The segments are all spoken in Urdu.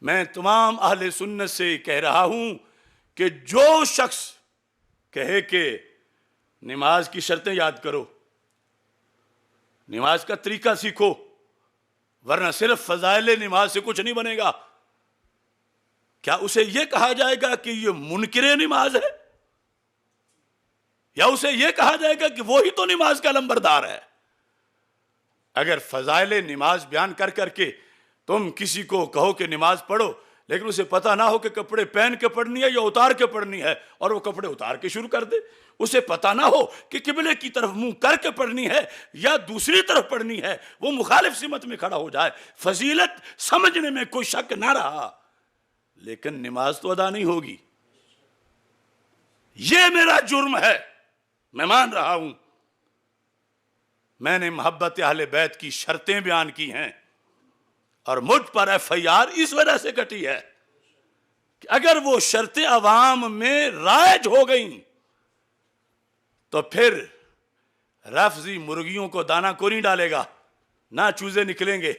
میں تمام اہل سنت سے کہہ رہا ہوں کہ جو شخص کہے کہ نماز کی شرطیں یاد کرو، نماز کا طریقہ سیکھو، ورنہ صرف فضائل نماز سے کچھ نہیں بنے گا، کیا اسے یہ کہا جائے گا کہ یہ منکر نماز ہے؟ یا اسے یہ کہا جائے گا کہ وہی تو نماز کا لمبردار ہے؟ اگر فضائل نماز بیان کر کر کے تم کسی کو کہو کہ نماز پڑھو، لیکن اسے پتہ نہ ہو کہ کپڑے پہن کے پڑھنی ہے یا اتار کے پڑھنی ہے، اور وہ کپڑے اتار کے شروع کر دے، اسے پتہ نہ ہو کہ قبلے کی طرف منہ کر کے پڑھنی ہے یا دوسری طرف پڑھنی ہے، وہ مخالف سمت میں کھڑا ہو جائے، فضیلت سمجھنے میں کوئی شک نہ رہا، لیکن نماز تو ادا نہیں ہوگی۔ یہ میرا جرم ہے، میں مان رہا ہوں۔ میں نے محبت اہل بیت کی شرطیں بیان کی ہیں، اور مجھ پر FIR اس وجہ سے کٹی ہے کہ اگر وہ شرطیں عوام میں رائج ہو گئیں تو پھر رفضی مرغیوں کو دانہ کو نہیں ڈالے گا، نہ چوزے نکلیں گے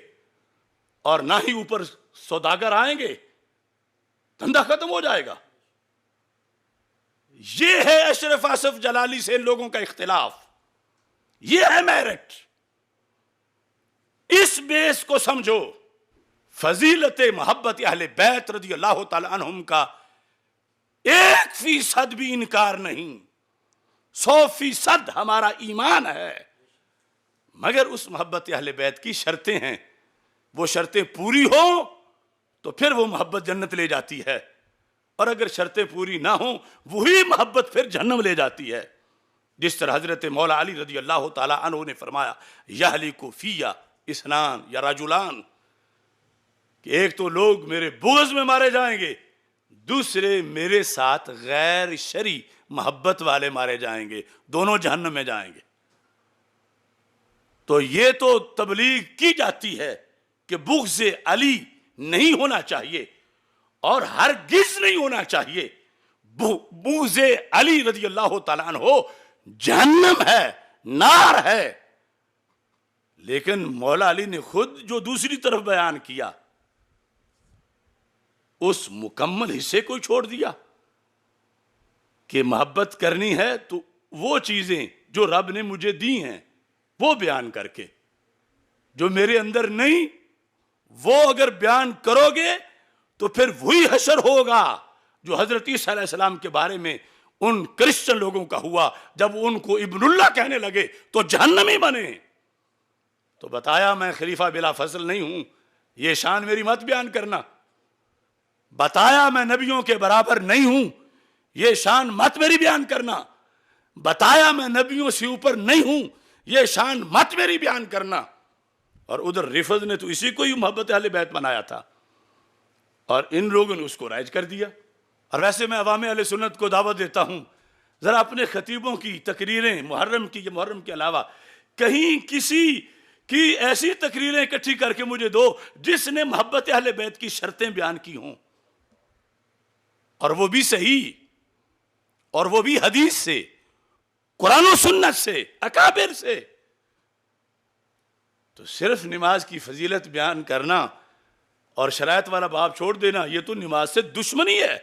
اور نہ ہی اوپر سوداگر آئیں گے، دھندا ختم ہو جائے گا۔ یہ ہے اشرف آصف جلالی سے ان لوگوں کا اختلاف، یہ ہے میرٹ۔ اس بیس کو سمجھو۔ فضیلت محبت اہل بیت رضی اللہ تعالی عنہم کا 1% بھی انکار نہیں، 100% ہمارا ایمان ہے، مگر اس محبت اہل بیت کی شرطیں ہیں، وہ شرطیں پوری ہوں تو پھر وہ محبت جنت لے جاتی ہے، اور اگر شرطیں پوری نہ ہوں وہی محبت پھر جہنم لے جاتی ہے۔ جس طرح حضرت مولا علی رضی اللہ تعالی عنہ نے فرمایا، یہلک فی اثنان یا رجلان، کہ ایک تو لوگ میرے بغض میں مارے جائیں گے، دوسرے میرے ساتھ غیر شرعی محبت والے مارے جائیں گے، دونوں جہنم میں جائیں گے۔ تو یہ تو تبلیغ کی جاتی ہے کہ بغض علی نہیں ہونا چاہیے اور ہرگز نہیں ہونا چاہیے، بغض علی رضی اللہ تعالیٰ عنہ جہنم ہے، نار ہے۔ لیکن مولا علی نے خود جو دوسری طرف بیان کیا، اس مکمل حصے کو چھوڑ دیا کہ محبت کرنی ہے تو وہ چیزیں جو رب نے مجھے دی ہیں وہ بیان کر کے، جو میرے اندر نہیں وہ اگر بیان کرو گے تو پھر وہی حشر ہوگا جو حضرت عیسیٰ علیہ السلام کے بارے میں ان کرسچن لوگوں کا ہوا، جب ان کو ابن اللہ کہنے لگے تو جہنمی بنے۔ تو بتایا میں خلیفہ بلا فضل نہیں ہوں، یہ شان میری مت بیان کرنا۔ بتایا میں نبیوں کے برابر نہیں ہوں، یہ شان مت میری بیان کرنا۔ بتایا میں نبیوں سے اوپر نہیں ہوں، یہ شان مت میری بیان کرنا۔ اور ادھر رفض نے تو اسی کو ہی محبت اہل بیت بنایا تھا، اور ان لوگوں نے اس کو رائج کر دیا۔ اور ویسے میں عوام اہل سنت کو دعوت دیتا ہوں، ذرا اپنے خطیبوں کی تقریریں محرم کی یا محرم کے علاوہ کہیں کسی کی ایسی تقریریں اکٹھی کر کے مجھے دو جس نے محبت اہل بیت کی شرطیں بیان کی ہوں، اور وہ بھی صحیح، اور وہ بھی حدیث سے، قرآن و سنت سے، اکابر سے۔ تو صرف نماز کی فضیلت بیان کرنا اور شرائط والا باب چھوڑ دینا، یہ تو نماز سے دشمنی ہے۔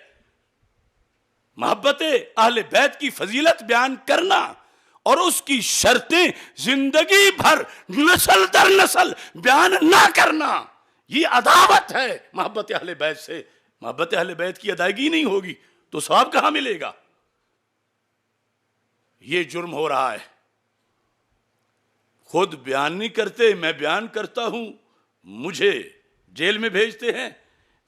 محبت اہل بیت کی فضیلت بیان کرنا اور اس کی شرطیں زندگی بھر نسل در نسل بیان نہ کرنا، یہ عداوت ہے محبت اہل بیت سے۔ محبت اہل بیت کی ادائیگی نہیں ہوگی تو ثواب کہاں ملے گا؟ یہ جرم ہو رہا ہے۔ خود بیان نہیں کرتے، میں بیان کرتا ہوں، مجھے جیل میں بھیجتے ہیں،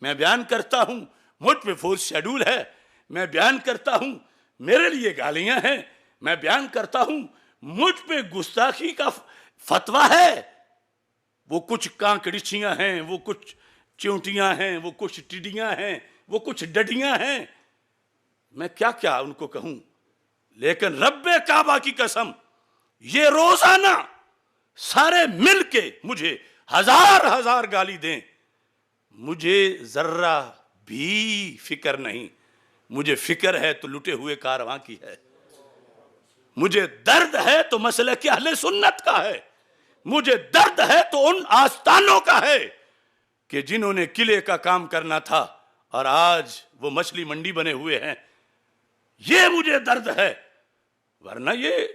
میں بیان کرتا ہوں، مجھ پہ فورس شیڈول ہے، میں بیان کرتا ہوں، میرے لیے گالیاں ہیں، میں بیان کرتا ہوں، مجھ پہ گستاخی کا فتویٰ ہے، وہ کچھ کانکڑچیاں ہیں، وہ کچھ چونٹیاں ہیں، وہ کچھ ٹڈیاں ہیں، وہ کچھ ڈڈیاں ہیں، میں کیا کیا ان کو کہوں۔ لیکن رب کعبہ کی قسم، یہ روزانہ سارے مل کے مجھے ہزار گالی دیں، مجھے ذرہ بھی فکر نہیں۔ مجھے فکر ہے تو لٹے ہوئے کارواں کی ہے، مجھے درد ہے تو مسلک اہل سنت کا ہے، مجھے درد ہے تو ان آستانوں کا ہے کہ جنہوں نے قلعے کا کام کرنا تھا اور آج وہ مچھلی منڈی بنے ہوئے ہیں، یہ مجھے درد ہے. ورنہ یہ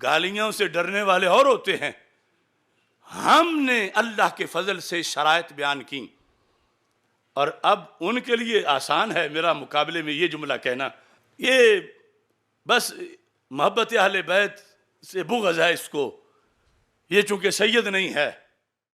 گالیوں سے ڈرنے والے اور ہوتے ہیں. ہم نے اللہ کے فضل سے شرائط بیان کی، اور اب ان کے لیے آسان ہے میرا مقابلے میں یہ جملہ کہنا. یہ بس محبت اہل بیت سے بغض ہے اس کو. یہ چونکہ سید نہیں ہے